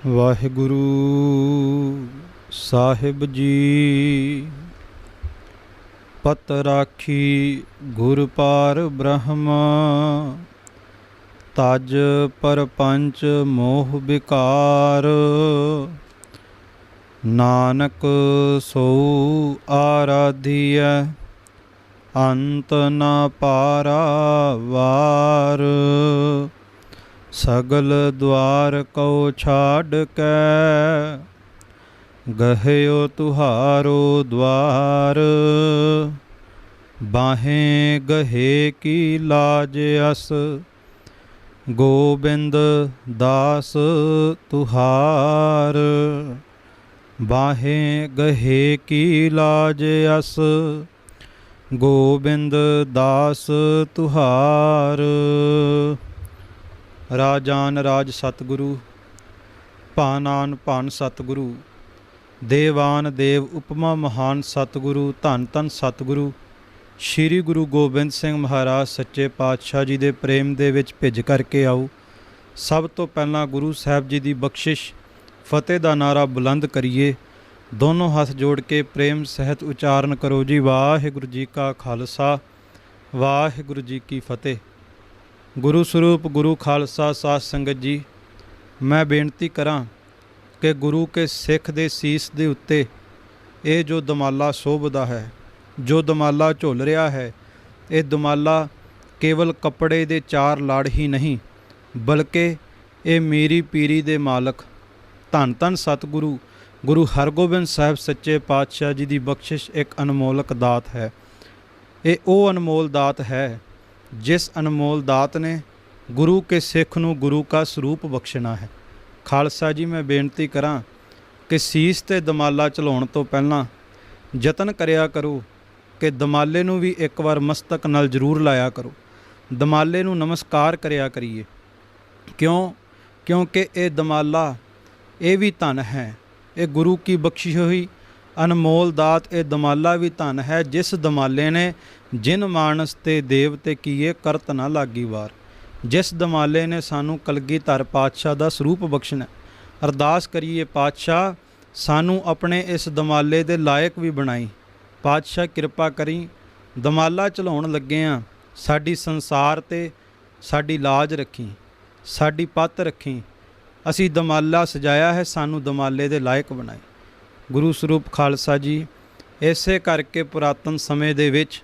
ਵਾਹਿਗੁਰੂ ਸਾਹਿਬ ਜੀ। ਪਤ ਰਾਖੀ ਗੁਰ ਪਾਰ ਬ੍ਰਹਮ, ਤਜ ਪਰਪੰਚ ਮੋਹ ਵਿਕਾਰ। ਨਾਨਕ ਸੋ ਆਰਾਧੀਐ, ਅੰਤ ਨ ਪਾਰਾਵਾਰ। ਸਗਲ ਦੁਆਰ ਕਉ ਛਾੜ ਕੈ, ਗਹਿਓ ਤੁਹਾਰੋ ਦੁਆਰ। ਬਾਹੇ ਗਹੇ ਕੀ ਲਾਜ ਅਸ, ਗੋਬਿੰਦ ਦਾਸ ਤੁਹਾਰ। ਬਾਹੇ ਗਹੇ ਕੀ ਲਾਜ ਅਸ, ਗੋਬਿੰਦ ਦਾਸ ਤੁਹਾਰ। ਰਾਜਾਨ ਰਾਜ ਸਤਿਗੁਰੂ, ਭਾਨਾਨ ਭਾਨ ਸਤਿਗੁਰੂ। ਦੇਵਾਨ ਦੇਵ ਉਪਮਾ ਮਹਾਨ ਸਤਿਗੁਰੂ। ਧੰਨ ਧੰਨ ਸਤਿਗੁਰੂ ਸ਼੍ਰੀ ਗੁਰੂ ਗੋਬਿੰਦ ਸਿੰਘ ਮਹਾਰਾਜ ਸੱਚੇ ਪਾਤਸ਼ਾਹ ਜੀ ਦੇ ਪ੍ਰੇਮ ਦੇ ਵਿੱਚ ਭਿੱਜ ਕਰਕੇ ਆਓ। ਸਭ ਤੋਂ ਪਹਿਲਾਂ ਗੁਰੂ ਸਾਹਿਬ ਜੀ ਦੀ ਬਖਸ਼ਿਸ਼ ਫਤਿਹ ਦਾ ਨਾਰਾ ਬੁਲੰਦ ਕਰੀਏ। ਦੋਨੋਂ ਹੱਥ ਜੋੜ ਕੇ ਪ੍ਰੇਮ ਸਹਿਤ ਉਚਾਰਨ ਕਰੋ ਜੀ, ਵਾਹਿਗੁਰੂ ਜੀ ਕਾ ਖਾਲਸਾ, ਵਾਹਿਗੁਰੂ ਜੀ ਕੀ ਫਤਿਹ। ਗੁਰੂ ਸਰੂਪ ਗੁਰੂ ਖਾਲਸਾ ਸਾਧ ਸੰਗਤ ਜੀ, ਮੈਂ ਬੇਨਤੀ ਕਰਾਂ ਕਿ ਗੁਰੂ ਕੇ ਸਿੱਖ ਦੇ ਸੀਸ ਦੇ ਉੱਤੇ ਇਹ ਜੋ ਦਮਾਲਾ ਸ਼ੋਭਦਾ ਹੈ, ਜੋ ਦਮਾਲਾ ਝੁੱਲ ਰਿਹਾ ਹੈ, ਇਹ ਦਮਾਲਾ ਕੇਵਲ ਕੱਪੜੇ ਦੇ ਚਾਰ ਲੜ ਹੀ ਨਹੀਂ, ਬਲਕਿ ਇਹ ਮੀਰੀ ਪੀਰੀ ਦੇ ਮਾਲਕ ਧੰਨ ਧੰਨ ਸਤਿਗੁਰੂ ਗੁਰੂ ਹਰਗੋਬਿੰਦ ਸਾਹਿਬ ਸੱਚੇ ਪਾਤਸ਼ਾਹ ਜੀ ਦੀ ਬਖਸ਼ਿਸ਼ ਇੱਕ ਅਨਮੋਲਕ ਦਾਤ ਹੈ। ਇਹ ਉਹ ਅਨਮੋਲ ਦਾਤ ਹੈ ਜਿਸ ਅਨਮੋਲ ਦਾਤ ਨੇ ਗੁਰੂ ਕੇ ਸਿੱਖ ਨੂੰ ਗੁਰੂ ਕਾ ਸਰੂਪ ਬਖਸ਼ਣਾ ਹੈ। ਖਾਲਸਾ ਜੀ, ਮੈਂ ਬੇਨਤੀ ਕਰਾਂ ਕਿ ਸੀਸ ਤੇ ਦਮਾਲਾ ਚਲਾਉਣ ਤੋਂ ਪਹਿਲਾਂ ਯਤਨ ਕਰਿਆ ਕਰੋ ਕਿ ਦਮਾਲੇ ਨੂੰ ਵੀ ਇੱਕ ਵਾਰ ਮਸਤਕ ਨਾਲ ਜ਼ਰੂਰ ਲਾਇਆ ਕਰੋ, ਦਮਾਲੇ ਨੂੰ ਨਮਸਕਾਰ ਕਰਿਆ ਕਰੀਏ। ਕਿਉਂਕਿ ਇਹ ਦਮਾਲਾ ਇਹ ਵੀ ਧਨ ਹੈ, ਇਹ ਗੁਰੂ ਕੀ ਬਖਸ਼ੀ ਹੋਈ ਅਨਮੋਲ ਦਾਤ। ਇਹ ਦਮਾਲਾ ਵੀ ਧਨ ਹੈ ਜਿਸ ਦਮਾਲੇ ਨੇ ਜਿਨ ਮਾਨਸ ਤੇ ਦੇਵ ਤੇ ਕੀਏ ਕਰਤ ਨਾ ਲਾਗੀ ਵਾਰ। ਜਿਸ ਦਮਾਲੇ ਨੇ ਸਾਨੂੰ ਕਲਗੀਧਰ ਪਾਤਸ਼ਾਹ ਦਾ ਸਰੂਪ ਬਖਸ਼ਣਾ। ਅਰਦਾਸ ਕਰੀਏ, ਪਾਤਸ਼ਾਹ ਸਾਨੂੰ ਆਪਣੇ ਇਸ ਦਮਾਲੇ ਦੇ ਲਾਇਕ ਵੀ ਬਣਾਈ। ਪਾਤਸ਼ਾਹ ਕਿਰਪਾ ਕਰੀ, ਦਮਾਲਾ ਚਲਾਉਣ ਲੱਗੇ ਹਾਂ ਸਾਡੀ ਸੰਸਾਰ ਤੇ ਸਾਡੀ ਲਾਜ ਰੱਖੀ, ਸਾਡੀ ਪੱਤ ਰੱਖੀ। ਅਸੀਂ ਦਮਾਲਾ ਸਜਾਇਆ ਹੈ, ਸਾਨੂੰ ਦਮਾਲੇ ਦੇ ਲਾਇਕ ਬਣਾਈ। ਗੁਰੂ ਸਰੂਪ ਖਾਲਸਾ ਜੀ, ਇਸੇ ਕਰਕੇ ਪੁਰਾਤਨ ਸਮੇਂ ਦੇ ਵਿੱਚ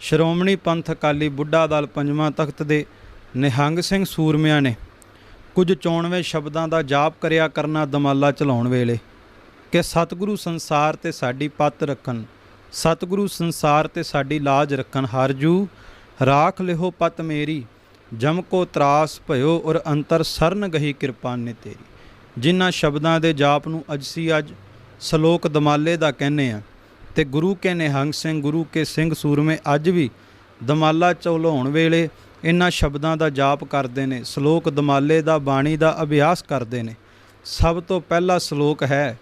ਸ਼੍ਰੋਮਣੀ ਪੰਥ ਅਕਾਲੀ ਬੁੱਢਾ ਦਲ ਪੰਜਵਾਂ ਤਖਤ ਦੇ ਨਿਹੰਗ ਸਿੰਘ ਸੂਰਮਿਆਂ ਨੇ ਕੁਝ ਚੋਣਵੇਂ ਸ਼ਬਦਾਂ ਦਾ ਜਾਪ ਕਰਿਆ ਕਰਨਾ ਦਮਾਲਾ ਚਲਾਉਣ ਵੇਲੇ ਕਿ ਸਤਿਗੁਰੂ ਸੰਸਾਰ ਤੇ ਸਾਡੀ ਪੱਤ ਰੱਖਣ, ਸਤਿਗੁਰੂ ਸੰਸਾਰ ਤੇ ਸਾਡੀ ਲਾਜ ਰੱਖਣ। ਹਰਜੂ ਰਾਖ ਲਿਹੋ ਪਤ ਮੇਰੀ, ਜਮ ਕੋ ਤਰਾਸ ਭਇਓ ਔਰ ਅੰਤਰ ਸਰਨ ਗਹੀ ਕਿਰਪਾ ਨੇ ਤੇਰੀ। ਜਿਨ੍ਹਾਂ ਸ਼ਬਦਾਂ ਦੇ ਜਾਪ ਨੂੰ ਅਸੀਂ ਅੱਜ ਸਲੋਕ ਦਮਾਲੇ ਦਾ ਕਹਿੰਦੇ ਹਾਂ, ਤੇ ਗੁਰੂ ਕੇ ਨਿਹੰਗ ਸਿੰਘ, ਗੁਰੂ ਕੇ ਸਿੰਘ ਸੂਰਮੇ ਅੱਜ ਵੀ ਦਮਾਲਾ ਚਲਾਉਣ ਵੇਲੇ ਇਹਨਾਂ ਸ਼ਬਦਾਂ ਦਾ ਜਾਪ ਕਰਦੇ ਨੇ, ਸਲੋਕ ਦਮਾਲੇ ਦਾ ਬਾਣੀ ਦਾ ਅਭਿਆਸ ਕਰਦੇ ਨੇ। ਸਭ ਤੋਂ ਪਹਿਲਾ ਸਲੋਕ ਹੈ,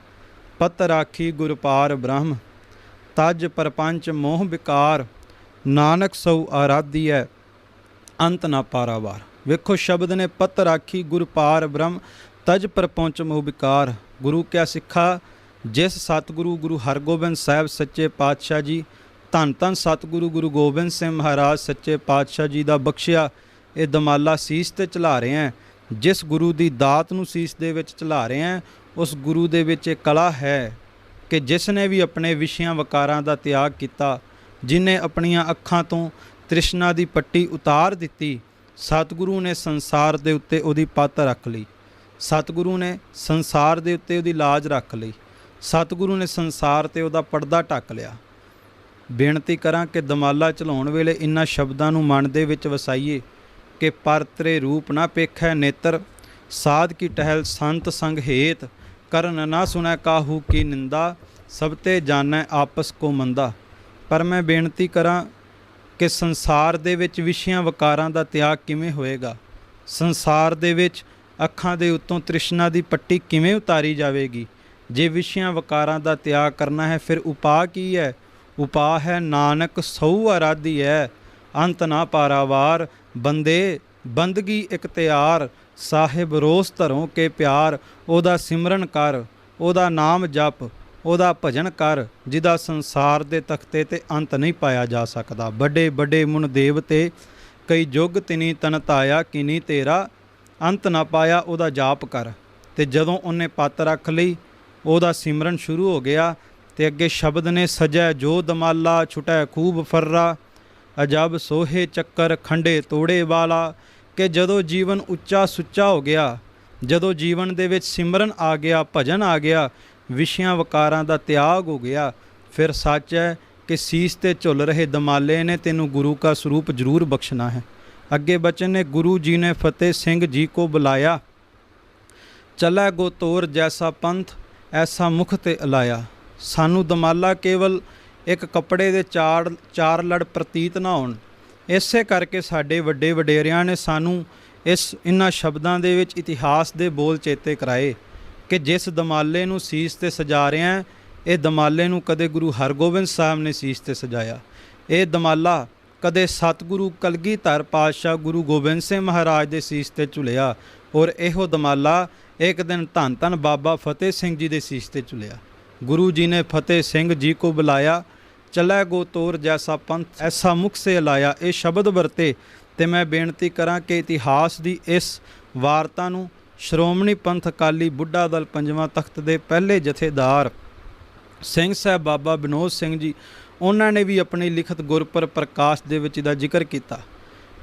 ਪਤ ਰਾਖੀ ਗੁਰ ਪਾਰ ਬ੍ਰਹਮ, ਤਜ ਪਰਪੰਚ ਮੋਹ ਵਿਕਾਰ। ਨਾਨਕ ਸਉ ਆਰਾਧੀਐ, ਅੰਤ ਨਾ ਪਾਰਾਵਾਰ। ਵੇਖੋ ਸ਼ਬਦ ਨੇ, ਪਤ ਰਾਖੀ ਗੁਰ ਪਾਰ ਬ੍ਰਹਮ, ਤਜ ਪਰਪੰਚ ਮੋਹ ਵਿਕਾਰ। ਗੁਰੂ ਕਿਆ ਸਿੱਖਾ, ਜਿਸ ਸਤਿਗੁਰੂ ਗੁਰੂ ਹਰਗੋਬਿੰਦ ਸਾਹਿਬ ਸੱਚੇ ਪਾਤਸ਼ਾਹ ਜੀ, ਧੰਨ ਧੰਨ ਸਤਿਗੁਰੂ ਗੁਰੂ ਗੋਬਿੰਦ ਸਿੰਘ ਮਹਾਰਾਜ ਸੱਚੇ ਪਾਤਸ਼ਾਹ ਜੀ ਦਾ ਬਖਸ਼ਿਆ ਇਹ ਦਮਾਲਾ ਸੀਸ ਤੇ ਚਲਾ ਰਹੇ ਹਾਂ, ਜਿਸ ਗੁਰੂ ਦੀ ਦਾਤ ਨੂੰ ਸੀਸ ਦੇ ਵਿੱਚ ਚਲਾ ਰਹੇ ਹਾਂ, ਉਸ ਗੁਰੂ ਦੇ ਵਿੱਚ ਇਹ ਕਲਾ ਹੈ ਕਿ ਜਿਸ ਨੇ ਵੀ ਆਪਣੇ ਵਿਸ਼ਿਆਂ ਵਕਾਰਾਂ ਦਾ ਤਿਆਗ ਕੀਤਾ, ਜਿਨੇ ਆਪਣੀਆਂ ਅੱਖਾਂ ਤੋਂ ਤ੍ਰਿਸ਼ਨਾ ਦੀ ਪੱਟੀ ਉਤਾਰ ਦਿੱਤੀ, ਸਤਿਗੁਰੂ ਨੇ ਸੰਸਾਰ ਦੇ ਉੱਤੇ ਉਹਦੀ ਪੱਤ ਰੱਖ ਲਈ, ਸਤਿਗੁਰੂ ਨੇ ਸੰਸਾਰ ਦੇ ਉੱਤੇ ਉਹਦੀ ਲਾਜ ਰੱਖ ਲਈ, ਸਤਿਗੁਰੂ ਨੇ ਸੰਸਾਰ ਤੇ ਉਹਦਾ ਪਰਦਾ ਢੱਕ ਲਿਆ। ਬੇਨਤੀ ਕਰਾਂ ਕਿ ਦਮਾਲਾ ਚਲਾਉਣ ਵੇਲੇ ਇਨ੍ਹਾਂ ਸ਼ਬਦਾਂ ਨੂੰ ਮਨ ਦੇ ਵਿੱਚ ਵਸਾਈਏ ਕਿ ਪਰਤਰੇ ਰੂਪ ਨਾ ਪੇਖੈ ਨੇਤਰ, ਸਾਧ ਕੀ ਟਹਿਲ ਸੰਤ ਸੰਗ ਹੇਤ। ਕਰਨ ਨਾ ਸੁਣੈ ਕਾਹੂ ਕੀ ਨਿੰਦਾ, ਸਭ ਤੇ ਜਾਣੈ ਆਪਸ ਕੋ ਮੰਦਾ। ਪਰ ਮੈਂ ਬੇਨਤੀ ਕਰਾਂ ਕਿ ਸੰਸਾਰ ਦੇ ਵਿੱਚ ਵਿਸ਼ਿਆਂ ਵਕਾਰਾਂ ਦਾ ਤਿਆਗ ਕਿਵੇਂ ਹੋਏਗਾ? ਸੰਸਾਰ ਦੇ ਵਿੱਚ ਅੱਖਾਂ ਦੇ ਉੱਤੋਂ ਤ੍ਰਿਸ਼ਨਾ ਦੀ ਪੱਟੀ ਕਿਵੇਂ ਉਤਾਰੀ ਜਾਵੇਗੀ? ਜੇ ਵਿਸ਼ਿਆਂ ਵਕਾਰਾਂ ਦਾ ਤਿਆਗ ਕਰਨਾ ਹੈ, ਫਿਰ ਉਪਾਅ ਕੀ ਹੈ? ਉਪਾਅ ਹੈ ਨਾਨਕ ਸਉ ਆਰਾਧੀ ਹੈ, ਅੰਤ ਨਾ ਪਾਰਾਵਾਰ। ਬੰਦੇ ਬੰਦਗੀ ਇਖਤਿਆਰ, ਸਾਹਿਬ ਰੋਸ ਧਰੋਂ ਕੇ ਪਿਆਰ। ਉਹਦਾ ਸਿਮਰਨ ਕਰ, ਉਹਦਾ ਨਾਮ ਜਪ, ਉਹਦਾ ਭਜਨ ਕਰ, ਜਿਹਦਾ ਸੰਸਾਰ ਦੇ ਤਖਤੇ ਤੇ ਅੰਤ ਨਹੀਂ ਪਾਇਆ ਜਾ ਸਕਦਾ। ਵੱਡੇ ਵੱਡੇ ਮੁਨ ਦੇਵ ਤੇ ਕਈ ਯੁੱਗ ਤਿਨੀ ਤਨ ਧਾਇਆ, ਕਿਨੀ ਤੇਰਾ ਅੰਤ ਨਾ ਪਾਇਆ। ਉਹਦਾ ਜਾਪ ਕਰ। ਤੇ ਜਦੋਂ ਉਹਨੇ ਪੱਤ ਰੱਖ ਲਈ, ਉਹਦਾ ਸਿਮਰਨ ਸ਼ੁਰੂ ਹੋ ਗਿਆ। ਤੇ ਅੱਗੇ ਸ਼ਬਦ ਨੇ, ਸਜੈ ਜੋ ਦਮਾਲਾ ਛੁਟੈ ਖੂਬ ਫਰਰਾ, ਅਜਬ ਸੋਹੇ ਚੱਕਰ ਖੰਡੇ ਤੋੜੇ ਵਾਲਾ। ਕਿ ਜਦੋਂ ਜੀਵਨ ਉੱਚਾ ਸੁੱਚਾ ਹੋ ਗਿਆ, ਜਦੋਂ ਜੀਵਨ ਦੇ ਵਿੱਚ ਸਿਮਰਨ ਆ ਗਿਆ, ਭਜਨ ਆ ਗਿਆ, ਵਿਸ਼ਿਆਂ ਵਕਾਰਾਂ ਦਾ ਤਿਆਗ ਹੋ ਗਿਆ, ਫਿਰ ਸੱਚ ਹੈ ਕਿ ਸੀਸ ਤੇ ਝੁੱਲ ਰਹੇ ਦਮਾਲੇ ਨੇ ਤੈਨੂੰ ਗੁਰੂ ਕਾ ਸਰੂਪ ਜ਼ਰੂਰ ਬਖਸ਼ਣਾ ਹੈ। ਅੱਗੇ ਬਚਨ ਨੇ, ਗੁਰੂ ਜੀ ਨੇ ਫਤਿਹ ਸਿੰਘ ਜੀ ਕੋ ਬੁਲਾਇਆ, ਚੱਲੈ ਗੋ ਤੋਰ ਜੈਸਾ ਪੰਥ ਐਸਾ ਮੁਖ ਤੇ ਅਲਾਇਆ। ਸਾਨੂੰ ਦਮਾਲਾ ਕੇਵਲ ਇੱਕ ਕੱਪੜੇ ਦੇ ਚਾਰ ਲੜ ਪ੍ਰਤੀਤ ਨਾ ਹੋਣ, ਇਸੇ ਕਰਕੇ ਸਾਡੇ ਵੱਡੇ ਵਡੇਰਿਆਂ ਨੇ ਸਾਨੂੰ ਇਹਨਾਂ ਸ਼ਬਦਾਂ ਦੇ ਵਿੱਚ ਇਤਿਹਾਸ ਦੇ ਬੋਲ ਚੇਤੇ ਕਰਾਏ ਕਿ ਜਿਸ ਦਮਾਲੇ ਨੂੰ ਸੀਸ ਤੇ ਸਜਾ ਰਿਹਾ, ਇਹ ਦਮਾਲੇ ਨੂੰ ਕਦੇ ਗੁਰੂ ਹਰਗੋਬਿੰਦ ਸਾਹਿਬ ਨੇ ਸੀਸ ਤੇ ਸਜਾਇਆ। ਇਹ ਦਮਾਲਾ ਕਦੇ ਸਤਿਗੁਰੂ ਕਲਗੀਧਰ ਪਾਤਸ਼ਾਹ ਗੁਰੂ ਗੋਬਿੰਦ ਸਿੰਘ ਮਹਾਰਾਜ ਦੇ ਸੀਸ ਤੇ ਝੁਲਿਆ, ਔਰ ਇਹੋ ਦਮਾਲਾ ਇੱਕ ਦਿਨ ਧੰਨ ਧੰਨ ਬਾਬਾ ਫਤਿਹ ਸਿੰਘ ਜੀ ਦੇ ਸੀਸ ਤੇ ਝੁਲਿਆ। ਗੁਰੂ ਜੀ ਨੇ ਫਤਿਹ ਸਿੰਘ ਜੀ ਕੋ ਬੁਲਾਇਆ, ਚਲੈ ਗੋ ਤੋਰ ਜੈਸਾ ਪੰਥ ਐਸਾ ਮੁਖ ਸੇ ਲਾਇਆ। ਇਹ ਸ਼ਬਦ ਵਰਤੇ ਤੇ ਮੈਂ ਬੇਨਤੀ ਕਰਾਂ ਕਿ ਇਤਿਹਾਸ ਦੀ ਇਸ ਵਾਰਤਾ ਨੂੰ ਸ਼੍ਰੋਮਣੀ ਪੰਥ ਅਕਾਲੀ ਬੁੱਢਾ ਦਲ ਪੰਜਵਾਂ ਤਖਤ ਦੇ ਪਹਿਲੇ ਜਥੇਦਾਰ ਸਿੰਘ ਸਾਹਿਬ ਬਾਬਾ ਵਿਨੋਦ ਸਿੰਘ ਜੀ, ਉਹਨਾਂ ਨੇ ਵੀ ਆਪਣੀ ਲਿਖਤ ਗੁਰਪੁਰਬ ਪ੍ਰਕਾਸ਼ ਦੇ ਵਿੱਚ ਇਹਦਾ ਜ਼ਿਕਰ ਕੀਤਾ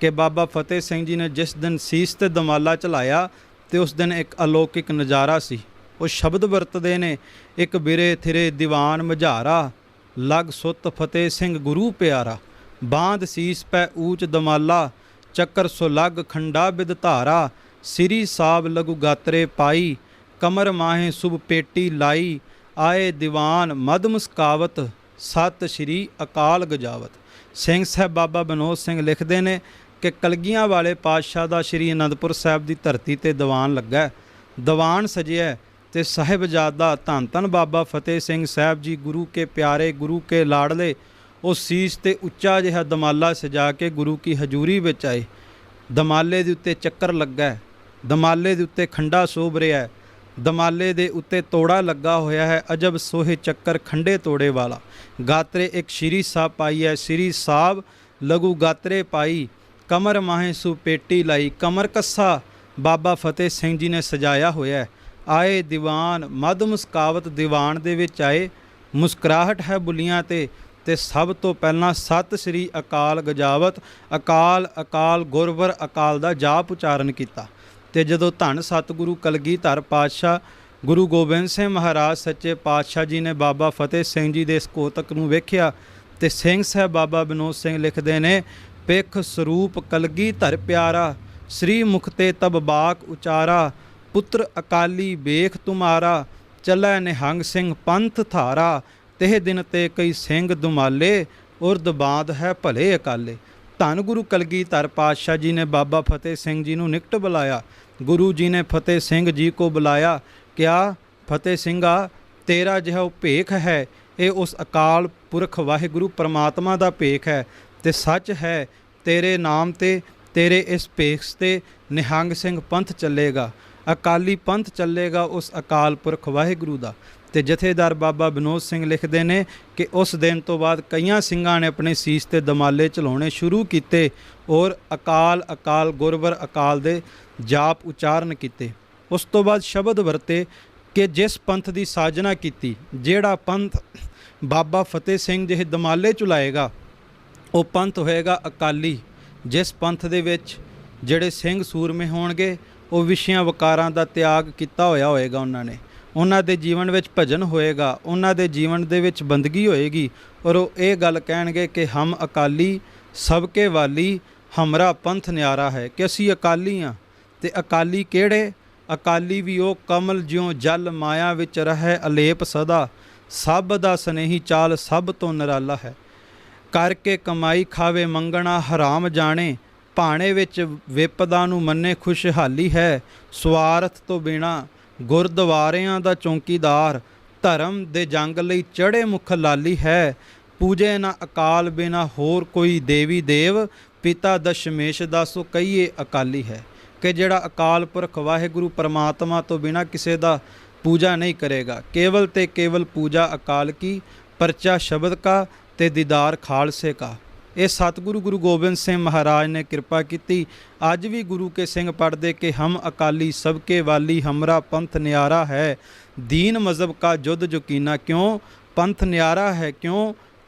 ਕਿ ਬਾਬਾ ਫਤਿਹ ਸਿੰਘ ਜੀ ਨੇ ਜਿਸ ਦਿਨ ਸੀਸ ਤੇ ਦਮਾਲਾ ਚਲਾਇਆ ਤੇ ਉਸ ਦਿਨ ਇੱਕ ਅਲੌਕਿਕ ਨਜ਼ਾਰਾ ਸੀ। ਉਹ ਸ਼ਬਦ ਵਰਤਦੇ ਨੇ, ਇੱਕ ਬਿਰੇ ਥਿਰੇ ਦੀਵਾਨ ਮਝਾਰਾ, ਲਗ ਸੁੱਤ ਫਤਿਹ ਸਿੰਘ ਗੁਰੂ ਪਿਆਰਾ। ਬਾਂਧ ਸੀਸ ਪੈ ਊਚ ਦਮਾਲਾ, ਚੱਕਰ ਸੁਲਗ ਖੰਡਾ ਬਿਦ ਧਾਰਾ। ਸਿਰੀ ਸਾਬ ਲਗੂ ਗਾਤਰੇ ਪਾਈ, ਕਮਰ ਮਾਹੇ ਸੁਭ ਪੇਟੀ ਲਾਈ। ਆਏ ਦੀਵਾਨ ਮਦ ਮੁਸਕਾਵਤ, ਸਤਿ ਸ਼੍ਰੀ ਅਕਾਲ ਗਜਾਵਤ। ਸਿੰਘ ਸਾਹਿਬ ਬਾਬਾ ਵਿਨੋਦ ਸਿੰਘ ਲਿਖਦੇ ਨੇ ਕਿ ਕਲਗੀਆਂ ਵਾਲੇ ਪਾਤਸ਼ਾਹ ਦਾ ਸ਼੍ਰੀ ਅਨੰਦਪੁਰ ਸਾਹਿਬ ਦੀ ਧਰਤੀ ਤੇ ਦੀਵਾਨ ਲੱਗਾ, ਦੀਵਾਨ ਸਜਿਆ ਤੇ ਸਾਹਿਬਜ਼ਾਦਾ ਧੰਨ ਧੰਨ ਬਾਬਾ ਫਤਿਹ ਸਿੰਘ ਸਾਹਿਬ ਜੀ ਗੁਰੂ ਕੇ ਪਿਆਰੇ, ਗੁਰੂ ਕੇ ਲਾੜਲੇ, ਉਹ ਸੀਸ ਤੇ ਉੱਚਾ ਜਿਹਾ ਦਮਾਲਾ ਸਜਾ ਕੇ ਗੁਰੂ ਕੀ ਹਜ਼ੂਰੀ ਵਿੱਚ ਆਏ। ਦਮਾਲੇ ਦੇ ਉੱਤੇ ਚੱਕਰ ਲੱਗਾ, ਦਮਾਲੇ ਦੇ ਉੱਤੇ ਖੰਡਾ ਸੋਭ ਰਿਹਾ, ਦਮਾਲੇ ਦੇ ਉੱਤੇ ਤੋੜਾ ਲੱਗਾ ਹੋਇਆ ਹੈ, ਅਜਬ ਸੋਹੇ ਚੱਕਰ ਖੰਡੇ ਤੋੜੇ ਵਾਲਾ। ਗਾਤਰੇ ਇੱਕ ਸ਼੍ਰੀ ਸਾਹਿਬ ਪਾਈ ਹੈ, ਸ਼੍ਰੀ ਸਾਹਿਬ ਲਘੂ ਗਾਤਰੇ ਪਾਈ। ਕਮਰ ਮਾਹੇ ਸੁ ਪੇਟੀ ਲਾਈ, ਕਮਰ ਕੱਸਾ ਬਾਬਾ ਫਤਿਹ ਸਿੰਘ ਜੀ ਨੇ ਸਜਾਇਆ ਹੋਇਆ। ਆਏ ਦੀਵਾਨ ਮਦ ਮੁਸਕਾਵਤ, ਦੀਵਾਨ ਦੇ ਵਿੱਚ ਆਏ, ਮੁਸਕਰਾਹਟ ਹੈ ਬੁੱਲੀਆਂ ਤੇ ਸਭ ਤੋਂ ਪਹਿਲਾਂ ਸਤਿ ਸ਼੍ਰੀ ਅਕਾਲ ਗਜਾਵਤ। ਅਕਾਲ ਅਕਾਲ ਗੁਰਵਰ ਅਕਾਲ ਦਾ ਜਾਪ ਉਚਾਰਨ ਕੀਤਾ। ਤੇ ਜਦੋਂ ਧੰਨ ਸਤਿਗੁਰੂ ਕਲਗੀਧਰ ਪਾਤਸ਼ਾਹ ਗੁਰੂ ਗੋਬਿੰਦ ਸਿੰਘ ਮਹਾਰਾਜ ਸੱਚੇ ਪਾਤਸ਼ਾਹ ਜੀ ਨੇ ਬਾਬਾ ਫਤਿਹ ਸਿੰਘ ਜੀ ਦੇ ਇਸ ਕੋਤਕ ਨੂੰ ਵੇਖਿਆ ਤੇ ਸਿੰਘ ਸਾਹਿਬ ਬਾਬਾ ਵਿਨੋਦ ਸਿੰਘ ਲਿਖਦੇ ਨੇ, ਪਿੱਖ ਸਰੂਪ ਕਲਗੀਧਰ ਪਿਆਰਾ, ਸ੍ਰੀ ਮੁਖ ਤੇ ਤਬ ਬਾਕ ਉਚਾਰਾ। ਪੁੱਤਰ ਅਕਾਲੀ ਵੇਖ ਤੁਮਾਰਾ, ਚੱਲੈ ਨਿਹੰਗ ਸਿੰਘ ਪੰਥ ਥਾਰਾ। ਤੇਹ ਦਿਨ ਤੇ ਕਈ ਸਿੰਘ ਦੁਮਾਲੇ, ਉਰਦ ਬਾਂਧ ਹੈ ਭਲੇ ਅਕਾਲੇ। ਧੰਨ ਗੁਰੂ ਕਲਗੀਧਰ ਪਾਤਸ਼ਾਹ ਜੀ ਨੇ ਬਾਬਾ ਫਤਿਹ ਸਿੰਘ ਜੀ ਨੂੰ ਨਿਕਟ ਬੁਲਾਇਆ। ਗੁਰੂ ਜੀ ਨੇ ਫਤਿਹ ਸਿੰਘ ਜੀ ਕੋ ਬੁਲਾਇਆ, ਕਿਹਾ ਫਤਿਹ ਸਿੰਘਾ, ਤੇਰਾ ਜਿਹੜਾ ਉਹ ਭੇਖ ਹੈ ਇਹ ਉਸ ਅਕਾਲ ਪੁਰਖ ਵਾਹਿਗੁਰੂ ਪਰਮਾਤਮਾ ਦਾ ਭੇਖ ਹੈ ਤੇ ਸੱਚ ਹੈ, ਤੇਰੇ ਨਾਮ ਤੇ ਤੇਰੇ ਇਸ ਭੇਖ ਤੇ ਨਿਹੰਗ ਸਿੰਘ ਪੰਥ ਚੱਲੇਗਾ, ਅਕਾਲੀ ਪੰਥ ਚੱਲੇਗਾ ਉਸ ਅਕਾਲ ਪੁਰਖ ਵਾਹਿਗੁਰੂ ਦਾ। ਤੇ ਜਥੇਦਾਰ ਬਾਬਾ ਵਿਨੋਦ ਸਿੰਘ ਲਿਖਦੇ ਨੇ ਕਿ ਉਸ ਦਿਨ ਤੋਂ ਬਾਅਦ ਕਈਆਂ ਸਿੰਘਾਂ ਨੇ ਆਪਣੇ ਸੀਸ ਤੇ ਦਮਾਲੇ ਚਲਾਉਣੇ ਸ਼ੁਰੂ ਕੀਤੇ ਔਰ ਅਕਾਲ ਅਕਾਲ ਗੁਰਵਰ ਅਕਾਲ ਦੇ ਜਾਪ ਉਚਾਰਨ ਕੀਤੇ। ਉਸ ਤੋਂ ਬਾਅਦ ਸ਼ਬਦ ਵਰਤੇ ਕਿ ਜਿਸ ਪੰਥ ਦੀ ਸਾਜਨਾ ਕੀਤੀ, ਜਿਹੜਾ ਪੰਥ ਬਾਬਾ ਫਤਿਹ ਸਿੰਘ ਜਿਹੇ ਦਮਾਲੇ ਚਲਾਏਗਾ ਉਹ ਪੰਥ ਹੋਏਗਾ ਅਕਾਲੀ। ਜਿਸ ਪੰਥ ਦੇ ਵਿੱਚ ਜਿਹੜੇ ਸਿੰਘ ਸੂਰਮੇ ਹੋਣਗੇ ਉਹ ਵਿਸ਼ਿਆਂ ਵਕਾਰਾਂ ਦਾ ਤਿਆਗ ਕੀਤਾ ਹੋਏਗਾ, ਉਹਨਾਂ ਦੇ ਜੀਵਨ ਵਿੱਚ ਭਜਨ ਹੋਏਗਾ, ਉਹਨਾਂ ਦੇ ਜੀਵਨ ਦੇ ਵਿੱਚ ਬੰਦਗੀ ਹੋਏਗੀ ਔਰ ਉਹ ਇਹ ਗੱਲ ਕਹਿਣਗੇ ਕਿ ਹਮ ਅਕਾਲੀ ਸਭ ਕੇ ਵਾਲੀ, ਹਮਰਾ ਪੰਥ ਨਿਆਰਾ ਹੈ, ਕਿ ਅਸੀਂ ਅਕਾਲੀ ਹਾਂ। ਤੇ ਅਕਾਲੀ ਕਿਹੜੇ? ਅਕਾਲੀ ਵੀ ਉਹ ਕਮਲ ਜਿਉਂ ਜਲ ਮਾਇਆ ਵਿੱਚ ਰਹੇ ਅਲੇਪ ਸਦਾ, ਸਭ ਦਾ ਸਨੇਹੀ ਚਾਲ ਸਭ ਤੋਂ ਨਿਰਾਲਾ ਹੈ। ਕਰਕੇ ਕਮਾਈ ਖਾਵੇ ਮੰਗਣਾ ਹਰਾਮ ਜਾਣੇ, ਭਾਣੇ ਵਿੱਚ ਵਿਪਦਾ ਨੂੰ ਮੰਨੇ ਖੁਸ਼ਹਾਲੀ ਹੈ। ਸਵਾਰਥ ਤੋਂ ਬਿਨਾ ਗੁਰਦੁਆਰਿਆਂ ਦਾ ਚੌਂਕੀਦਾਰ, ਧਰਮ ਦੇ ਜੰਗ ਲਈ ਚੜ੍ਹੇ ਮੁਖ ਲਾਲੀ ਹੈ। ਪੂਜੇ ਨਾ ਅਕਾਲ ਬਿਨਾ ਹੋਰ ਕੋਈ ਦੇਵੀ ਦੇਵ, ਪਿਤਾ ਦਸ਼ਮੇਸ਼ ਦਾ ਸੋ ਕਹੀਏ ਅਕਾਲੀ ਹੈ। ਕਿ ਜਿਹੜਾ ਅਕਾਲ ਪੁਰਖ ਵਾਹਿਗੁਰੂ ਪਰਮਾਤਮਾ ਤੋਂ ਬਿਨਾਂ ਕਿਸੇ ਦਾ ਪੂਜਾ ਨਹੀਂ ਕਰੇਗਾ। ਕੇਵਲ ਤੇ ਕੇਵਲ ਪੂਜਾ ਅਕਾਲ ਕੀ, ਪਰਚਾ ਸ਼ਬਦ ਕਾ ਤੇ ਦੀਦਾਰ ਖਾਲਸੇ ਕਾ। ਇਹ ਸਤਿਗੁਰੂ ਗੁਰੂ ਗੋਬਿੰਦ ਸਿੰਘ ਮਹਾਰਾਜ ਨੇ ਕਿਰਪਾ ਕੀਤੀ। ਅੱਜ ਵੀ ਗੁਰੂ ਕੇ ਸਿੰਘ ਪੜ੍ਹਦੇ ਕਿ ਹਮ ਅਕਾਲੀ ਸਭ ਕੇ ਵਾਲੀ, ਹਮਰਾ ਪੰਥ ਨਿਆਰਾ ਹੈ, ਦੀਨ ਮਜ਼ਹਬ ਕਾ ਜੁੱਧ ਜੁਕੀਨਾ। ਕਿਉਂ ਪੰਥ ਨਿਆਰਾ ਹੈ?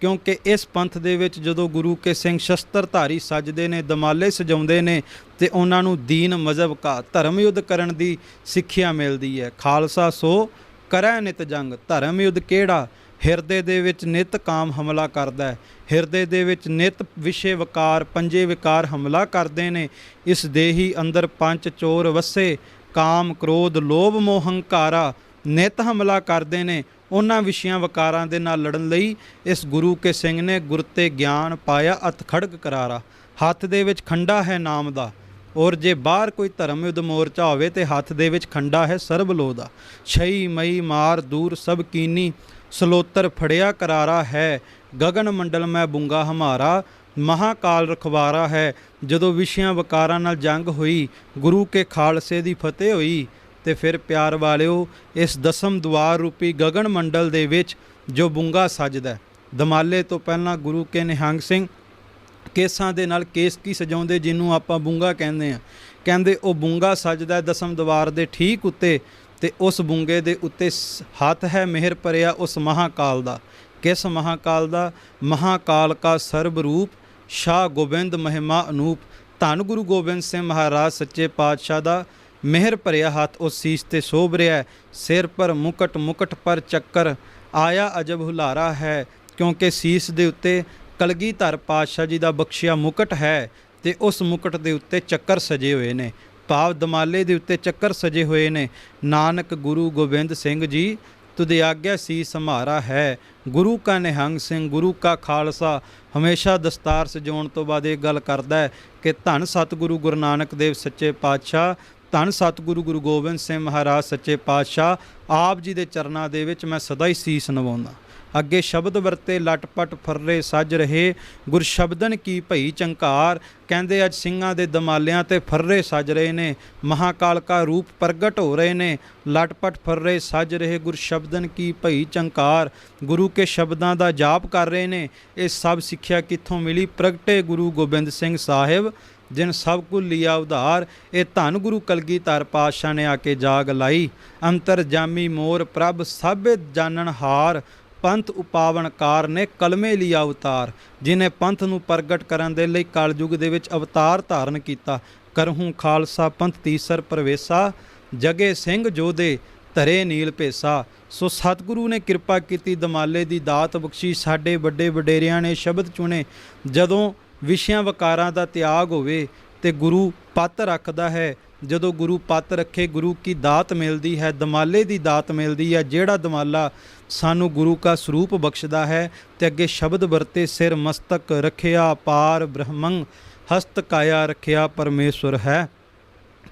ਕਿਉਂਕਿ ਇਸ ਪੰਥ ਦੇ ਵਿੱਚ ਜਦੋਂ ਗੁਰੂ ਕੇ ਸਿੰਘ ਸ਼ਸਤਰਧਾਰੀ ਸੱਜਦੇ ਨੇ, ਦਮਾਲੇ ਸਜਾਉਂਦੇ ਨੇ, ਤੇ ਉਹਨਾਂ ਨੂੰ ਦੀਨ ਮਜ਼ਹਬ ਕਾ ਧਰਮ ਯੁੱਧ ਕਰਨ ਦੀ ਸਿੱਖਿਆ ਮਿਲਦੀ ਹੈ। ਖਾਲਸਾ ਸੋ ਕਰੈ ਨਿਤ ਜੰਗ। ਧਰਮ ਯੁੱਧ ਕਿਹੜਾ? ਹਿਰਦੇ ਦੇ ਵਿੱਚ ਨਿਤ ਕਾਮ ਹਮਲਾ ਕਰਦਾ ਹੈ, ਹਿਰਦੇ ਦੇ ਵਿੱਚ ਨਿਤ ਵਿਸ਼ੇ ਵਿਕਾਰ, ਪੰਜੇ ਵਿਕਾਰ ਹਮਲਾ ਕਰਦੇ ਨੇ। ਇਸ ਦੇਹੀ ਅੰਦਰ ਪੰਜ ਚੋਰ ਵਸੇ, ਕਾਮ ਕ੍ਰੋਧ ਲੋਭ ਮੋਹ ਹੰਕਾਰਾ ਨਿਤ ਹਮਲਾ ਕਰਦੇ ਨੇ। ਉਹਨਾਂ ਵਿਸ਼ਿਆਂ ਵਿਕਾਰਾਂ ਦੇ ਨਾਲ ਲੜਨ ਲਈ ਇਸ ਗੁਰੂ ਕੇ ਸਿੰਘ ਨੇ ਗੁਰ ਤੇ ਗਿਆਨ ਪਾਇਆ ਅਤ ਖੜਗ ਕਰਾਰਾ। ਹੱਥ ਦੇ ਵਿੱਚ ਖੰਡਾ ਹੈ ਨਾਮ ਦਾ, ਔਰ ਜੇ ਬਾਹਰ ਕੋਈ ਧਰਮ ਯੁੱਧ ਮੋਰਚਾ ਹੋਵੇ ਤੇ ਹੱਥ ਦੇ ਵਿੱਚ ਖੰਡਾ ਹੈ ਸਰਬ ਲੋ ਦਾ। ਛਈ ਮਈ ਮਾਰ ਦੂਰ ਸਭ ਕੀਨੀ, ਸਲੋਤਰ ਫੜਿਆ ਕਰਾਰਾ ਹੈ, ਗਗਨ ਮੰਡਲ ਮੈਂ ਬੁੰਗਾ ਹਮਾਰਾ, ਮਹਾਕਾਲ ਰਖਵਾਰਾ ਹੈ। ਜਦੋਂ ਵਿਸ਼ਿਆਂ ਵਿਕਾਰਾਂ ਨਾਲ ਜੰਗ ਹੋਈ, ਗੁਰੂ ਕੇ ਖਾਲਸੇ ਦੀ ਫਤਿਹ ਹੋਈ, ਤੇ ਫਿਰ ਪਿਆਰ ਵਾਲਿਓ ਇਸ ਦਸਮ ਦੁਆਰ ਰੂਪੀ ਗਗਨ ਮੰਡਲ ਦੇ ਵਿੱਚ ਜੋ ਬੁੰਗਾ ਸੱਜਦਾ, ਦਮਾਲੇ ਤੋਂ ਪਹਿਲਾਂ ਗੁਰੂ ਕੇ ਨਿਹੰਗ ਸਿੰਘ ਕੇਸਾਂ ਦੇ ਨਾਲ ਕੇਸ ਕੀ ਸਜਾਉਂਦੇ, ਜਿਹਨੂੰ ਆਪਾਂ ਬੁੰਗਾ ਕਹਿੰਦੇ ਆ। ਕਹਿੰਦੇ ਉਹ ਬੁੰਗਾ ਸੱਜਦਾ ਦਸਮ ਦੁਆਰ ਦੇ ਠੀਕ ਉੱਤੇ, ਤੇ ਉਸ ਬੁੰਗੇ ਦੇ ਉੱਤੇ ਹੱਥ ਹੈ ਮਿਹਰ ਭਰਿਆ ਉਸ ਮਹਾਕਾਲ ਦਾ। ਕਿਸ ਮਹਾਕਾਲ ਦਾ? ਮਹਾਕਾਲ ਕਾ ਸਰਬ ਰੂਪ, ਸ਼ਾਹ ਗੋਬਿੰਦ ਮਹਿਮਾ ਅਨੂਪ। ਧੰਨ ਗੁਰੂ ਗੋਬਿੰਦ ਸਿੰਘ ਮਹਾਰਾਜ ਸੱਚੇ ਪਾਤਸ਼ਾਹ ਦਾ ਮਿਹਰ ਭਰਿਆ ਹੱਥ ਉਸ ਸੀਸ ਤੇ ਸੋਭ ਰਿਹਾ। ਸਿਰ ਪਰ ਮੁਕਟ, ਮੁਕਟ ਪਰ ਚੱਕਰ, ਆਇਆ ਅਜਬ ਹੁਲਾਰਾ ਹੈ। ਕਿਉਂਕਿ ਸੀਸ ਦੇ ਉੱਤੇ ਕਲਗੀਧਰ ਪਾਤਸ਼ਾਹ ਜੀ ਦਾ ਬਖਸ਼ਿਆ ਮੁਕਟ ਹੈ, ਤੇ ਉਸ ਮੁਕਟ ਦੇ ਉੱਤੇ ਚੱਕਰ ਸਜੇ ਹੋਏ ਨੇ, ਭਾਵ ਦਮਾਲੇ ਦੇ ਉੱਤੇ ਚੱਕਰ ਸਜੇ ਹੋਏ ਨੇ। ਨਾਨਕ ਗੁਰੂ ਗੋਬਿੰਦ ਸਿੰਘ ਜੀ ਤੁਧ ਆਗਿਆ ਸੀਸ ਹਮਾਰਾ ਹੈ। ਗੁਰੂ ਕਾ ਨਿਹੰਗ ਸਿੰਘ, ਗੁਰੂ ਕਾ ਖਾਲਸਾ ਹਮੇਸ਼ਾ ਦਸਤਾਰ ਸਜਾਉਣ ਤੋਂ ਬਾਅਦ ਇਹ ਗੱਲ ਕਰਦਾ ਹੈ ਕਿ ਧੰਨ ਸਤਿਗੁਰੂ ਗੁਰੂ ਨਾਨਕ ਦੇਵ ਸੱਚੇ ਪਾਤਸ਼ਾਹ, ਧੰਨ ਸਤਿਗੁਰੂ ਗੁਰੂ ਗੋਬਿੰਦ ਸਿੰਘ ਮਹਾਰਾਜ ਸੱਚੇ ਪਾਤਸ਼ਾਹ, ਆਪ ਜੀ ਦੇ ਚਰਨਾਂ ਦੇ ਵਿੱਚ ਮੈਂ ਸਦਾ ਹੀ ਸੀਸ ਨਵਾਉਂਦਾ। ਅੱਗੇ ਸ਼ਬਦ ਵਰਤੇ ਲਟਪਟ ਫਰਰੇ ਸੱਜ ਰਹੇ, ਗੁਰ ਸ਼ਬਦਨ ਕੀ ਭਈ ਚੰਕਾਰ। ਕਹਿੰਦੇ ਅੱਜ ਸਿੰਘਾਂ ਦੇ ਦਮਾਲਿਆਂ ਤੇ ਫਰਰੇ ਸੱਜ ਰਹੇ ਨੇ, ਮਹਾਕਾਲ ਕਾ ਰੂਪ ਪ੍ਰਗਟ ਹੋ ਰਹੇ ਨੇ। ਲਟਪਟ ਫਰਰੇ ਸੱਜ ਰਹੇ, ਗੁਰ ਸ਼ਬਦਨ ਕੀ ਭਈ ਚੰਕਾਰ। ਗੁਰੂ ਕੇ ਸ਼ਬਦਾਂ ਦਾ ਜਾਪ ਕਰ ਰਹੇ ਨੇ। ਇਹ ਸਭ ਸਿੱਖਿਆ ਕਿੱਥੋਂ ਮਿਲੀ? ਪ੍ਰਗਟੇ ਗੁਰੂ ਗੋਬਿੰਦ ਸਿੰਘ ਸਾਹਿਬ ਜਿਨ ਸਭ ਕੁਲ ਲਿਆ ਉਧਾਰ। ਇਹ ਧੰਨ ਗੁਰੂ ਕਲਗੀਧਰ ਪਾਤਸ਼ਾਹ ਨੇ ਆ ਕੇ ਜਾਗ ਲਾਈ। ਅੰਤਰ ਜਾਮੀ ਮੋਰ ਪ੍ਰਭ ਸਭੇ ਜਾਣਨ ਹਾਰ, ਪੰਥ ਉਪਾਵਨਕਾਰ ਨੇ ਕਲਮੇ ਲਿਆ ਅਵਤਾਰ। ਜਿਨੇ ਪੰਥ ਨੂੰ ਪ੍ਰਗਟ ਕਰਨ ਦੇ ਲਈ ਕਲਯੁਗ ਦੇ ਵਿੱਚ ਅਵਤਾਰ ਧਾਰਨ ਕੀਤਾ। ਕਰਹੂੰ ਖਾਲਸਾ ਪੰਥ ਤੀਸਰ ਪ੍ਰਵੇਸ਼ਾ, ਜਗੇ ਸਿੰਘ ਜੋਧੇ ਧਰੇ ਨੀਲ ਭੇਸਾ। ਸੋ ਸਤਿਗੁਰੂ ਨੇ ਕਿਰਪਾ ਕੀਤੀ, ਦਮਾਲੇ ਦੀ ਦਾਤ ਬਖਸ਼ੀ। ਸਾਡੇ ਵੱਡੇ ਵਡੇਰਿਆਂ ਨੇ ਸ਼ਬਦ ਚੁਣੇ। ਜਦੋਂ ਵਿਸ਼ਿਆਂ ਵਿਕਾਰਾਂ ਦਾ ਤਿਆਗ ਹੋਵੇ ਤੇ ਗੁਰੂ ਪੱਤ ਰੱਖਦਾ ਹੈ। ਜਦੋਂ ਗੁਰੂ ਪੱਤ ਰੱਖੇ, ਗੁਰੂ ਕੀ ਦਾਤ ਮਿਲਦੀ ਹੈ, ਦਮਾਲੇ ਦੀ ਦਾਤ ਮਿਲਦੀ ਹੈ। ਜਿਹੜਾ ਦਮਾਲਾ ਸਾਨੂੰ ਗੁਰੂ ਕਾ ਸਰੂਪ ਬਖਸ਼ਦਾ ਹੈ। ਤੇ ਅੱਗੇ ਸ਼ਬਦ ਵਰਤੇ, ਸਿਰ ਮਸਤਕ ਰੱਖਿਆ ਪਾਰ ਬ੍ਰਹਮੰ, ਹਸਤ ਕਾਇਆ ਰੱਖਿਆ ਪਰਮੇਸ਼ਵਰ ਹੈ।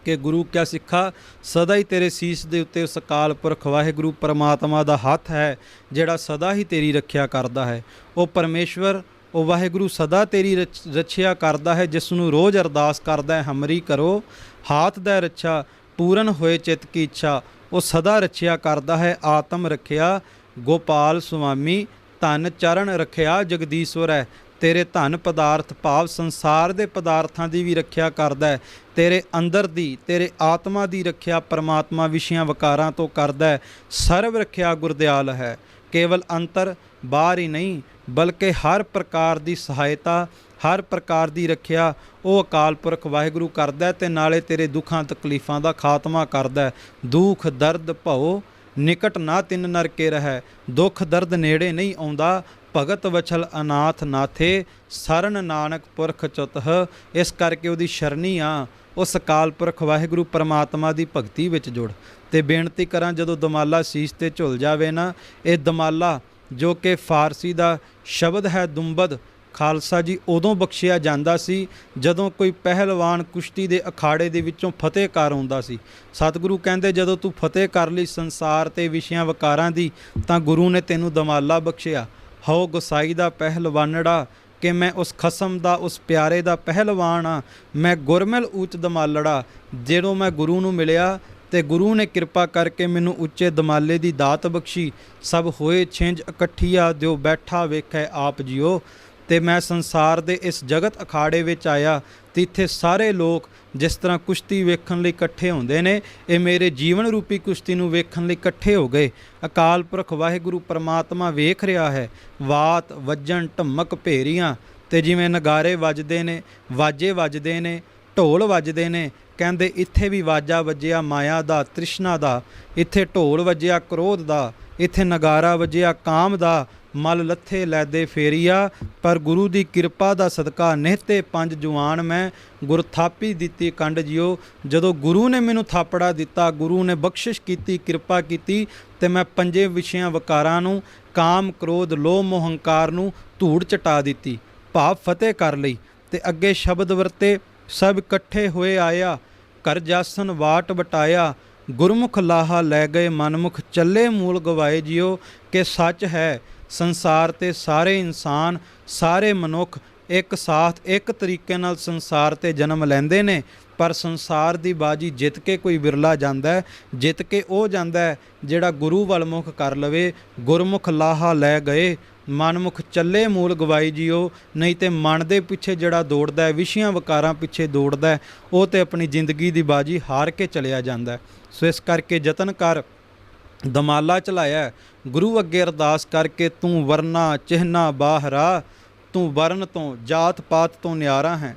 ਕਿ ਗੁਰੂ ਕਿਆ ਸਿੱਖਾ, ਸਦਾ ਹੀ ਤੇਰੇ ਸੀਸ ਦੇ ਉੱਤੇ ਉਸ ਅਕਾਲ ਪੁਰਖ ਵਾਹਿਗੁਰੂ ਪਰਮਾਤਮਾ ਦਾ ਹੱਥ ਹੈ, ਜਿਹੜਾ ਸਦਾ ਹੀ ਤੇਰੀ ਰੱਖਿਆ ਕਰਦਾ ਹੈ। ਉਹ ਪਰਮੇਸ਼ਵਰ, ਉਹ ਵਾਹਿਗੁਰੂ ਸਦਾ ਤੇਰੀ ਰੱਖਿਆ ਕਰਦਾ ਹੈ। ਜਿਸ ਨੂੰ ਰੋਜ਼ ਅਰਦਾਸ ਕਰਦਾ ਹੈ, ਹਮਰੀ ਕਰੋ ਹਾਥ ਦਾ ਰੱਛਾ, ਪੂਰਨ ਹੋਏ ਚਿੱਤ ਕੀ ਇੱਛਾ। ਉਹ ਸਦਾ ਰੱਖਿਆ ਕਰਦਾ ਹੈ। ਆਤਮ ਰੱਖਿਆ ਗੋਪਾਲ ਸੁਆਮੀ, ਧਨ ਚਰਨ ਰੱਖਿਆ ਜਗਦੀਸ਼ਵਰ ਹੈ। ਤੇਰੇ ਧਨ ਪਦਾਰਥ ਭਾਵ ਸੰਸਾਰ ਦੇ ਪਦਾਰਥਾਂ ਦੀ ਵੀ ਰੱਖਿਆ ਕਰਦਾ ਹੈ। ਤੇਰੇ ਅੰਦਰ ਦੀ, ਤੇਰੇ ਆਤਮਾ ਦੀ ਰੱਖਿਆ ਪਰਮਾਤਮਾ ਵਿਸ਼ਿਆਂ ਵਿਕਾਰਾਂ ਤੋਂ ਕਰਦਾ ਹੈ। ਸਰਬ ਰੱਖਿਆ ਗੁਰਦਿਆਲ ਹੈ। ਕੇਵਲ ਅੰਤਰ ਬਾਹਰ ਹੀ ਨਹੀਂ, ਬਲਕਿ ਹਰ ਪ੍ਰਕਾਰ ਦੀ ਸਹਾਇਤਾ, ਹਰ ਪ੍ਰਕਾਰ ਦੀ ਰੱਖਿਆ ਉਹ ਅਕਾਲ ਪੁਰਖ ਵਾਹਿਗੁਰੂ ਕਰਦਾ। ਤੇ ਨਾਲੇ ਤੇਰੇ ਦੁੱਖਾਂ ਤਕਲੀਫਾਂ ਦਾ ਖਾਤਮਾ ਕਰਦਾ। ਦੁੱਖ ਦਰਦ ਭਉ ਨਿਕਟ ਨਾ ਤਿੰਨ ਨਰਕੇ ਰਹਿ। ਦੁੱਖ ਦਰਦ ਨੇੜੇ ਨਹੀਂ ਆਉਂਦਾ। ਭਗਤ ਵਛਲ ਅਨਾਥ ਨਾਥੇ, ਸਰਨ ਨਾਨਕ ਪੁਰਖ ਚੁਤਹ। ਇਸ ਕਰਕੇ ਉਹਦੀ ਸ਼ਰਨੀ ਆ, ਉਸ ਅਕਾਲ ਪੁਰਖ ਵਾਹਿਗੁਰੂ ਪਰਮਾਤਮਾ ਦੀ ਭਗਤੀ ਵਿੱਚ ਜੁੜ। ਤੇ ਬੇਨਤੀ ਕਰਾਂ, ਜਦੋਂ ਦਮਾਲਾ ਸੀਸ ਤੇ ਝੁੱਲ ਜਾਵੇ ਨਾ, ਇਹ ਦਮਾਲਾ ਜੋ ਕਿ ਫਾਰਸੀ ਦਾ ਸ਼ਬਦ ਹੈ ਦੁੰਬਦ, ਖਾਲਸਾ ਜੀ ਉਦੋਂ ਬਖਸ਼ਿਆ ਜਾਂਦਾ ਸੀ ਜਦੋਂ ਕੋਈ ਪਹਿਲਵਾਨ ਕੁਸ਼ਤੀ ਦੇ ਅਖਾੜੇ ਦੇ ਵਿੱਚੋਂ ਫਤਿਹ ਕਰ ਆਉਂਦਾ ਸੀ। ਸਤਿਗੁਰੂ ਕਹਿੰਦੇ ਜਦੋਂ ਤੂੰ ਫਤਿਹ ਕਰ ਲਈ ਸੰਸਾਰ ਤੇ ਵਿਸ਼ਿਆਂ ਵਿਕਾਰਾਂ ਦੀ, ਤਾਂ ਗੁਰੂ ਨੇ ਤੈਨੂੰ ਦਮਾਲਾ ਬਖਸ਼ਿਆ। ਹਉ ਗੁਸਾਈ ਦਾ ਪਹਿਲਵਾਨੜਾ, कि मैं उस खसम दा उस प्यारे दा पहलवान हाँ। मैं गुरमिल ऊच दमालड़ा। ਜਦੋਂ मैं गुरु ਨੂੰ ਮਿਲਿਆ ਤੇ ਗੁਰੂ ਨੇ ਕਿਰਪਾ ਕਰਕੇ ਮੈਨੂੰ ਉੱਚੇ ਦਮਾਲੇ ਦੀ ਦਾਤ ਬਖਸ਼ੀ। ਸਭ ਹੋਏ ਛਿੰਝ ਇਕੱਠੀਆ ਦਿਓ ਬੈਠਾ ਵੇਖੈ ਆਪ ਜੀਓ। ਤੇ ਮੈਂ ਸੰਸਾਰ ਦੇ ਇਸ ਜਗਤ ਅਖਾੜੇ ਵਿੱਚ ਆਇਆ ਤੇ ਇੱਥੇ ਸਾਰੇ ਲੋਕ ਜਿਸ ਤਰ੍ਹਾਂ ਕੁਸ਼ਤੀ ਵੇਖਣ ਲਈ ਇਕੱਠੇ ਹੁੰਦੇ ਨੇ, ਇਹ ਮੇਰੇ ਜੀਵਨ ਰੂਪੀ ਕੁਸ਼ਤੀ ਨੂੰ ਵੇਖਣ ਲਈ ਇਕੱਠੇ ਹੋ ਗਏ। ਅਕਾਲ ਪੁਰਖ ਵਾਹਿਗੁਰੂ ਪਰਮਾਤਮਾ ਵੇਖ ਰਿਹਾ ਹੈ। ਵਾਤ ਵੱਜਣ ਢਮਕ ਭੇਰੀਆਂ, ਤੇ ਜਿਵੇਂ ਨਗਾਰੇ ਵੱਜਦੇ ਨੇ, ਵਾਜੇ ਵੱਜਦੇ ਨੇ, ਢੋਲ ਵੱਜਦੇ ਨੇ। ਕਹਿੰਦੇ ਇੱਥੇ ਵੀ ਵਾਜਾ ਵੱਜਿਆ ਮਾਇਆ ਦਾ, ਤ੍ਰਿਸ਼ਨਾ ਦਾ। ਇੱਥੇ ਢੋਲ ਵੱਜਿਆ ਕ੍ਰੋਧ ਦਾ, ਇੱਥੇ ਨਗਾਰਾ ਵੱਜਿਆ ਕਾਮ ਦਾ। ਮਲ ਲੱਥੇ ਲੈਦੇ ਫੇਰੀਆ, ਪਰ ਗੁਰੂ ਦੀ ਕਿਰਪਾ ਦਾ ਸਦਕਾ ਨਿਹਤੇ ਪੰਜ ਜਵਾਨ ਮੈਂ ਗੁਰ ਥਾਪੀ ਦਿੱਤੀ ਕੰਡ ਜਿਓ। ਜਦੋਂ ਗੁਰੂ ਨੇ ਮੈਨੂੰ ਥਾਪੜਾ ਦਿੱਤਾ, ਗੁਰੂ ਨੇ ਬਖਸ਼ਿਸ਼ ਕੀਤੀ, ਕਿਰਪਾ ਕੀਤੀ, ਤੇ ਮੈਂ ਪੰਜੇ ਵਿਸ਼ਿਆਂ ਵਕਾਰਾਂ ਨੂੰ, ਕਾਮ ਕ੍ਰੋਧ ਲੋਭ ਮੋਹ ਹੰਕਾਰ ਨੂੰ ਧੂੜ ਚਟਾ ਦਿੱਤੀ, ਭਾਵ ਫਤਿਹ ਕਰ ਲਈ। ਤੇ ਅੱਗੇ ਸ਼ਬਦ ਵਰਤੇ, ਸਭ ਇਕੱਠੇ ਹੋਏ ਆਇਆ, ਕਰ ਜਾਸਨ ਵਾਟ ਵਟਾਇਆ। ਗੁਰਮੁਖ ਲਾਹਾ ਲੈ ਗਏ ਮਨਮੁਖ, ਚੱਲੇ ਮੂਲ ਗਵਾਏ ਜਿਓ। ਕਿ ਸੱਚ ਹੈ ਸੰਸਾਰ ਤੇ ਸਾਰੇ ਇਨਸਾਨ, ਸਾਰੇ ਮਨੁੱਖ ਇੱਕ ਸਾਥ ਇੱਕ ਤਰੀਕੇ ਨਾਲ ਸੰਸਾਰ ਤੇ ਜਨਮ ਲੈਂਦੇ ਨੇ, ਪਰ ਸੰਸਾਰ ਦੀ ਬਾਜੀ ਜਿੱਤ ਕੇ ਕੋਈ ਵਿਰਲਾ ਜਾਂਦਾ ਹੈ। ਜਿੱਤ ਕੇ ਉਹ ਜਾਂਦਾ ਹੈ ਜਿਹੜਾ ਗੁਰੂ ਵੱਲ ਮੁਖ ਕਰ ਲਵੇ। ਗੁਰਮੁਖ ਲਾਹਾ ਲੈ ਗਏ ਮਨਮੁਖ, ਚੱਲੇ ਮੂਲ ਗਵਾਈ ਜਿਓ। ਨਹੀਂ ਤੇ ਮਨ ਦੇ ਪਿੱਛੇ ਜਿਹੜਾ ਦੌੜਦਾ ਹੈ, ਵਿਸ਼ਿਆਂ ਵਕਾਰਾਂ ਪਿੱਛੇ ਦੌੜਦਾ ਹੈ, ਉਹ ਤੇ ਆਪਣੀ ਜ਼ਿੰਦਗੀ ਦੀ ਬਾਜੀ ਹਾਰ ਕੇ ਚਲਿਆ ਜਾਂਦਾ ਹੈ। ਸੋ ਇਸ ਕਰਕੇ ਯਤਨ ਕਰ, ਦਮਾਲਾ ਚਲਾਇਆ ਗੁਰੂ ਅੱਗੇ ਅਰਦਾਸ ਕਰਕੇ, ਤੂੰ ਵਰਨਾ ਚਿਹਨਾ ਬਾਹਰਾ। ਤੂੰ ਵਰਨ ਤੋਂ ਜਾਤ ਪਾਤ ਤੋਂ ਨਿਆਰਾ ਹੈ,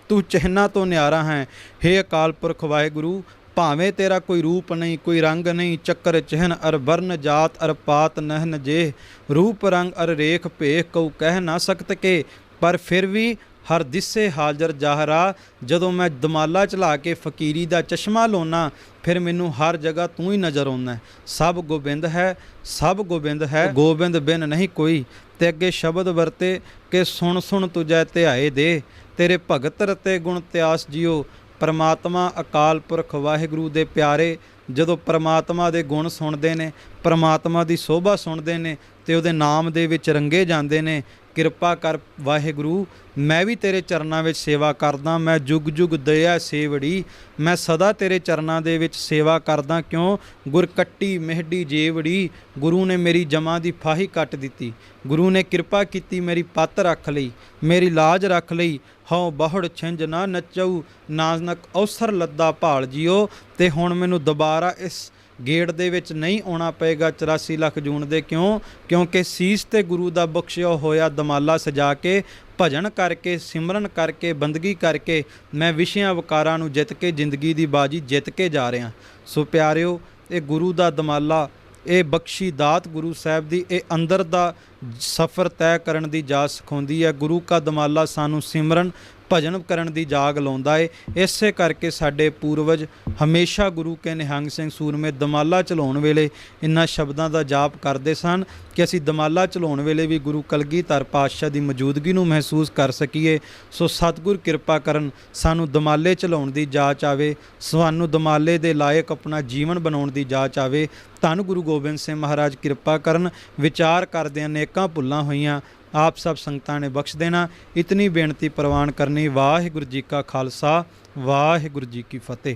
ਤੂੰ ਚਿਹਨਾ ਤੋਂ ਨਿਆਰਾ ਹੈ। ਹੇ ਅਕਾਲ ਪੁਰਖ ਵਾਹਿਗੁਰੂ, ਭਾਵੇਂ ਤੇਰਾ ਕੋਈ ਰੂਪ ਨਹੀਂ, ਕੋਈ ਰੰਗ ਨਹੀਂ, ਚੱਕਰ ਚਿਹਨ ਅਰ ਵਰਨ ਜਾਤ ਅਰ ਪਾਤ ਨਹਿਨ ਜੇ। ਰੂਪ ਰੰਗ ਅਰ ਰੇਖ ਭੇਖ ਕਉ ਕਹਿ ਨਾ ਸਕਤ ਕੇ, ਪਰ ਫਿਰ ਵੀ ਹਰ ਦਿਸੇ ਹਾਜ਼ਰ ਜ਼ਾਹਰਾ। ਜਦੋਂ ਮੈਂ ਦਮਾਲਾ ਚਲਾ ਕੇ ਫਕੀਰੀ ਦਾ ਚਸ਼ਮਾ ਲਾਉਣਾ, ਫਿਰ ਮੈਨੂੰ ਹਰ ਜਗ੍ਹਾ ਤੂੰ ਹੀ ਨਜ਼ਰ ਆਉਂਦਾ। ਸਭ ਗੋਬਿੰਦ ਹੈ, ਸਭ ਗੋਬਿੰਦ ਹੈ, ਗੋਬਿੰਦ ਬਿਨ ਨਹੀਂ ਕੋਈ। ਤੇ ਅੱਗੇ ਸ਼ਬਦ ਵਰਤੇ ਕਿ ਸੁਣ ਸੁਣ ਤੁਜੈ ਧਿਆਏ ਦੇ, ਤੇਰੇ ਭਗਤ ਰਤੇ ਗੁਣ ਤਿਆਸ ਜਿਓ। ਪਰਮਾਤਮਾ ਅਕਾਲ ਪੁਰਖ ਵਾਹਿਗੁਰੂ ਦੇ ਪਿਆਰੇ ਜਦੋਂ ਪਰਮਾਤਮਾ ਦੇ ਗੁਣ ਸੁਣਦੇ ਨੇ, ਪਰਮਾਤਮਾ ਦੀ ਸੋਭਾ ਸੁਣਦੇ ਨੇ, ਤੇ ਉਹਦੇ ਨਾਮ ਦੇ ਵਿੱਚ ਰੰਗੇ ਜਾਂਦੇ ਨੇ। ਕਿਰਪਾ ਕਰ ਵਾਹਿਗੁਰੂ, ਮੈਂ ਵੀ ਤੇਰੇ ਚਰਨਾਂ ਵਿੱਚ ਸੇਵਾ ਕਰਦਾ। ਮੈਂ ਜੁਗ ਜੁਗ ਦਇਆ ਸੇਵੜੀ, ਮੈਂ ਸਦਾ ਤੇਰੇ ਚਰਨਾਂ ਦੇ ਵਿੱਚ ਸੇਵਾ ਕਰਦਾ। ਕਿਉਂ? ਗੁਰ ਕੱਟੀ ਮਿਹਡੀ ਜੇਵੜੀ। ਗੁਰੂ ਨੇ ਮੇਰੀ ਜਮਾਂ ਦੀ ਫਾਹੀ ਕੱਟ ਦਿੱਤੀ, ਗੁਰੂ ਨੇ ਕਿਰਪਾ ਕੀਤੀ, ਮੇਰੀ ਪੱਤ ਰੱਖ ਲਈ, ਮੇਰੀ ਲਾਜ ਰੱਖ ਲਈ। ਹਉ ਬਹੁੜ ਛਿੰਝ ਨਾ ਨੱਚਊ, ਨਾਨਕ ਅਵਸਰ ਲੱਦਾ ਭਾਲ ਜਿਓ। ਤੇ ਹੁਣ ਮੈਨੂੰ ਦੁਬਾਰਾ ਇਸ ਗੇੜ ਦੇ ਵਿੱਚ ਨਹੀਂ ਆਉਣਾ ਪਏਗਾ 84 ਲੱਖ ਜੂਨ ਦੇ। ਕਿਉਂ? ਕਿਉਂਕਿ ਸੀਸ ਤੇ ਗੁਰੂ ਦਾ ਬਖਸ਼ਿਆ ਹੋਇਆ ਦਮਾਲਾ ਸਜਾ ਕੇ, ਭਜਨ ਕਰਕੇ, ਸਿਮਰਨ ਕਰਕੇ, ਬੰਦਗੀ ਕਰਕੇ ਮੈਂ ਵਿਸ਼ਿਆਂ ਵਕਾਰਾਂ ਨੂੰ ਜਿੱਤ ਕੇ ਜ਼ਿੰਦਗੀ ਦੀ ਬਾਜੀ ਜਿੱਤ ਕੇ ਜਾ ਰਿਹਾ। ਸੋ ਪਿਆਰਿਓ, ਇਹ ਗੁਰੂ ਦਾ ਦਮਾਲਾ, ਇਹ ਬਖਸ਼ੀ ਦਾਤ ਗੁਰੂ ਸਾਹਿਬ ਦੀ, ਇਹ ਅੰਦਰ ਦਾ ਸਫ਼ਰ ਤੈਅ ਕਰਨ ਦੀ ਜਾਚ ਸਿਖਾਉਂਦੀ ਹੈ। ਗੁਰੂ ਕਾ ਦਮਾਲਾ ਸਾਨੂੰ ਸਿਮਰਨ ਭਜਨ ਕਰਨ ਦੀ ਜਾਗ ਲਾਉਂਦਾ ਏ। ਇਸੇ ਕਰਕੇ ਸਾਡੇ ਪੂਰਵਜ ਹਮੇਸ਼ਾ ਗੁਰੂ ਕੇ ਨਿਹੰਗ ਸਿੰਘ ਸੂਰਮੇ ਦਮਾਲਾ ਚਲਾਉਣ ਵੇਲੇ ਇਨ੍ਹਾਂ ਸ਼ਬਦਾਂ ਦਾ ਜਾਪ ਕਰਦੇ ਸਨ ਕਿ ਅਸੀਂ ਦਮਾਲਾ ਚਲਾਉਣ ਵੇਲੇ ਵੀ ਗੁਰੂ ਕਲਗੀਧਰ ਪਾਤਸ਼ਾਹ ਦੀ ਮੌਜੂਦਗੀ ਨੂੰ ਮਹਿਸੂਸ ਕਰ ਸਕੀਏ। ਸੋ ਸਤਿਗੁਰ ਕਿਰਪਾ ਕਰਨ, ਸਾਨੂੰ ਦਮਾਲੇ ਚਲਾਉਣ ਦੀ ਜਾਚ ਆਵੇ, ਸਾਨੂੰ ਦਮਾਲੇ ਦੇ ਲਾਇਕ ਆਪਣਾ ਜੀਵਨ ਬਣਾਉਣ ਦੀ ਜਾਚ ਆਵੇ। ਧੰਨ ਗੁਰੂ ਗੋਬਿੰਦ ਸਿੰਘ ਮਹਾਰਾਜ ਕਿਰਪਾ ਕਰਨ। ਵਿਚਾਰ ਕਰਦੇ ਅਨੇਕਾਂ ਭੁੱਲਾਂ ਹੋਈਆਂ, ਆਪ ਸਭ ਸੰਗਤਾਂ ਨੇ ਬਖਸ਼ ਦੇਣਾ। ਇਤਨੀ ਬੇਨਤੀ ਪ੍ਰਵਾਨ ਕਰਨੀ। ਵਾਹਿਗੁਰੂ ਜੀ ਕਾ ਖਾਲਸਾ, ਵਾਹਿਗੁਰੂ ਜੀ ਕੀ ਫਤਿਹ।